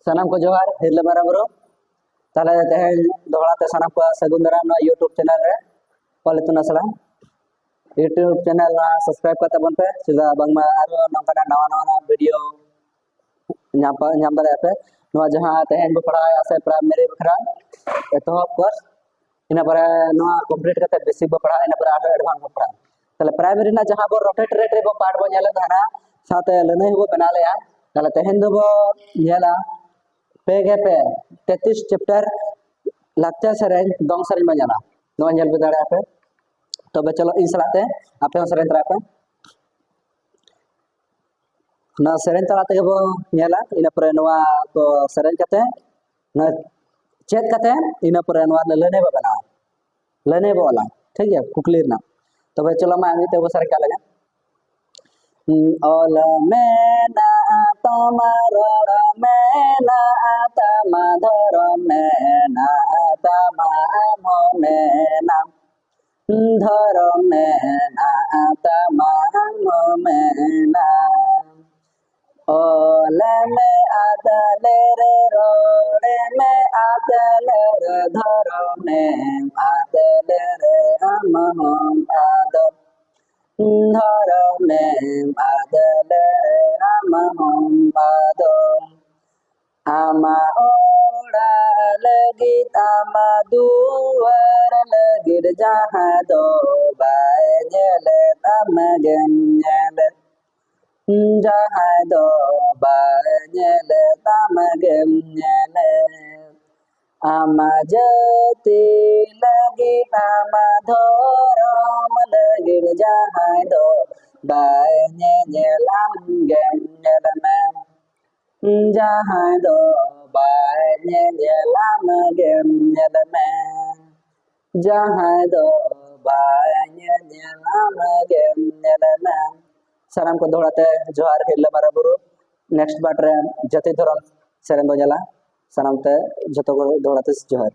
सानाम को जोहार हिरले मारा ब्रो ताले तेहेन दोहराते सानाम को सगुन दाराम ना यूट्यूब चैनल रे पले तुना सला यूट्यूब चैनल ना सब्सक्राइब करते बन पे चेदा बांगमा आरो नंका नवा नवा वीडियो नाम दारे पे नवा जहां तेहेन बो पढ़ाया से प्राइमरी बखरा एतोहब कोर्स इना पर नवा कंप्लीट करते बेसिक बो पढ़ा इना पर आरो एडवांस बो पढ़ा ताले प्राइमरी ना जहां बो रोटेट रेट रे बो पार्ट बो नेला धाना साथे लने बो बना लेया ताले तेहेन दो बो नेला पे 33 चैप्टर लाक्चर सरें दंग सरें बजाना नवा नेल पे दाड़ा पे तो बे चलो इन सलाते आपे सरें तरा पे ना सरें तलाते बो नेला इना पर नवा को सरें कते ना चेक कते इना पर नवा लने बो बना लने बो वाला ठीक है कुकलीर ना तो बे चलो मा आमी ते बो सरें का लगा ओल मेना तमारा मेना तमाधर मेना तमा मेना धर मेना तमा मेना ओल में आदले रे रोड़े में आदले रे धर में आदले रे हम आदर धर में आदले हम आदर आमा ओड़ा लगित आमा दुआर लगित जहाँ दो बाजल तम गंजल जहाँ दो बाजल तम गंजल आमा जति लगित आमा धोरम लगित जहाँ दो बाजल गंजल में जहाँ दो बाजलाम गंजल में जहाँ दो बाजलाम गंजल में साराम को दोहराते जोहार हिरले मारा बुरु नेक्स्ट बार रे जति धरम सेरें बो जला साराम ते जतो को दोहराते जोहार।